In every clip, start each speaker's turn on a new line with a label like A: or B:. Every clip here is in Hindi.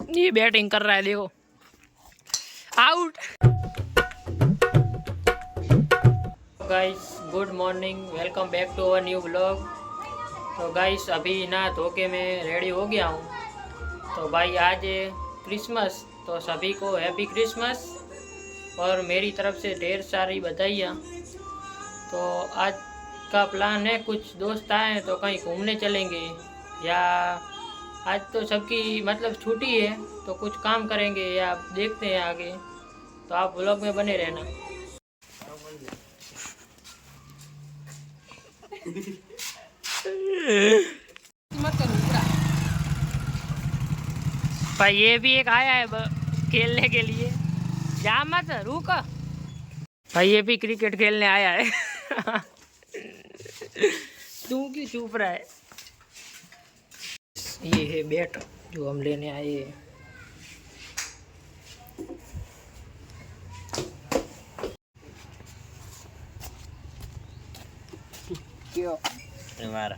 A: ये बैटिंग कर रहा है, देखो out. Guys good morning, welcome back to our new blog. तो गाइस अभी नहा धो के मैं रेडी हो गया हूँ। तो भाई आज क्रिसमस, तो सभी को हैप्पी क्रिसमस और मेरी तरफ से ढेर सारी बधाइयाँ। तो आज का प्लान है, कुछ दोस्त आए हैं तो कहीं घूमने चलेंगे, या आज तो सबकी मतलब छुट्टी है तो कुछ काम करेंगे, या देखते हैं आगे। तो आप व्लॉग में बने रहना। भाई ये भी एक आया है खेलने के लिए, जा मत रुक। भाई ये भी क्रिकेट खेलने आया है। तू क्यों चुप रहा है? ये है बैट जो हम लेने आए हैं।
B: क्यों मारा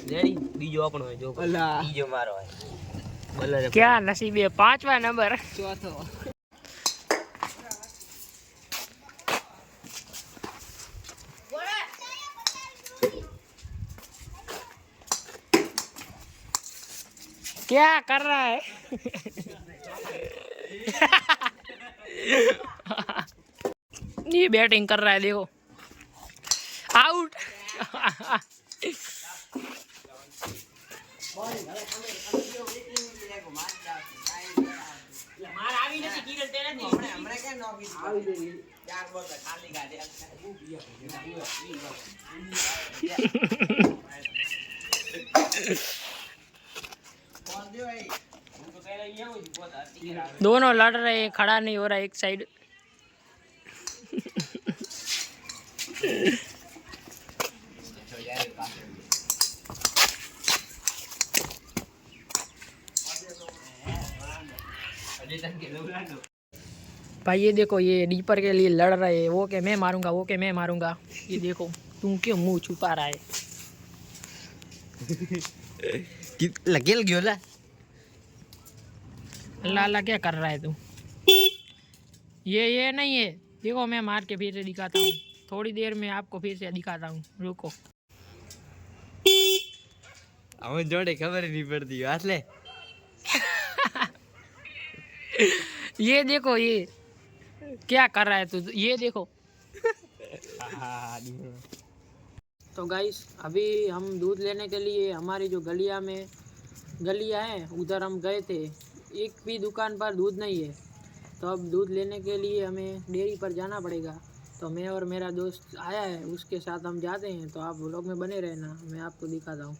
B: रेडी बीजो આપણો હોય જો બીજો મારો હોય બોલર
A: क्या नसीब है, 5वां नंबर
B: ચોથો
A: क्या कर रहा है? ये बैटिंग कर रहा है, देखो आउट। दोनों लड़ रहे हैं, खड़ा नहीं हो रहा एक साइड। भाई ये देखो, ये डीपर के लिए लड़ रहे हैं, वो के मैं मारूंगा, वो के मैं मारूंगा। ये देखो तू क्यों मुंह छुपा रहा है?
B: लगे गयो ला
A: लाला क्या कर रहा है तू? ये नहीं है, देखो मैं मार के फिर से दिखाता हूँ, थोड़ी देर में आपको फिर से दिखाता हूँ, रुको।
B: हमें जोड़े खबर नहीं पड़ती हाथ ले।
A: ये देखो ये क्या कर रहा है तू, ये देखो। तो गाइस अभी हम दूध लेने के लिए हमारी जो गलियाँ हैं उधर हम गए थे, एक भी दुकान पर दूध नहीं है। तो अब दूध लेने के लिए हमें डेयरी पर जाना पड़ेगा। तो मैं और मेरा दोस्त आया है, उसके साथ हम जाते हैं। तो आप व्लॉग में बने रहना, मैं आपको दिखाता हूँ।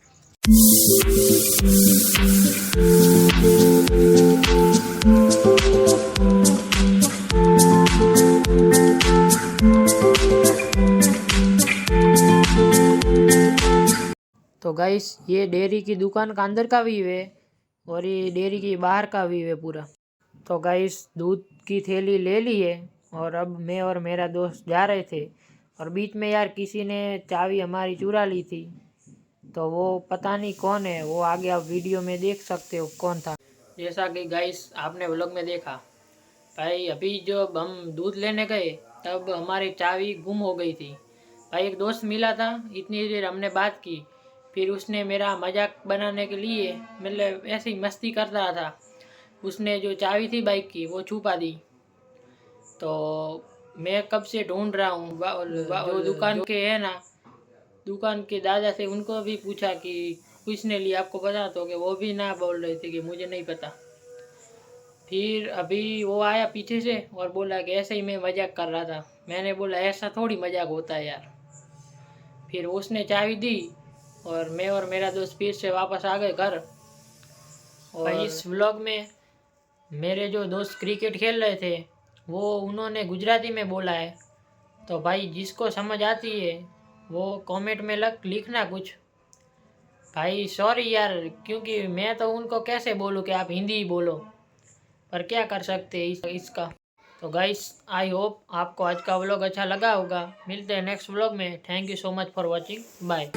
A: तो गाइस ये डेयरी की दुकान का अंदर का व्यू है और ये डेयरी की बाहर का व्यू है पूरा। तो गाइस दूध की थैली ले ली है और अब मैं और मेरा दोस्त जा रहे थे, और बीच में यार किसी ने चाबी हमारी चुरा ली थी। तो वो पता नहीं कौन है, वो आगे आप वीडियो में देख सकते हो कौन था। जैसा कि गाइस आपने व्लॉग में देखा, भाई अभी जब हम दूध लेने गए तब हमारी चाबी गुम हो गई थी। भाई एक दोस्त मिला था, इतनी देर हमने बात की, फिर उसने मेरा मजाक बनाने के लिए मतलब ऐसे ही मस्ती कर रहा था, उसने जो चाबी थी बाइक की वो छुपा दी। तो मैं कब से ढूंढ रहा हूँ, जो दुकान के है ना, दुकान के दादा से उनको भी पूछा कि किसने लिया, आपको पता? तो कि वो भी ना बोल रहे थे कि मुझे नहीं पता। फिर अभी वो आया पीछे से और बोला कि ऐसे ही मैं मजाक कर रहा था। मैंने बोला ऐसा थोड़ी मजाक होता है यार। फिर उसने चाबी दी और मैं और मेरा दोस्त फिर से वापस आ गए घर। और इस व्लॉग में मेरे जो दोस्त क्रिकेट खेल रहे थे वो उन्होंने गुजराती में बोला है। तो भाई जिसको समझ आती है वो कमेंट में लिखना कुछ। भाई सॉरी यार, क्योंकि मैं तो उनको कैसे बोलूँ कि आप हिंदी ही बोलो, पर क्या कर सकते हैं इसका। तो गाइस आई होप आपको आज का व्लॉग अच्छा लगा होगा। मिलते हैं नेक्स्ट व्लॉग में। Thank you so much for watching, bye.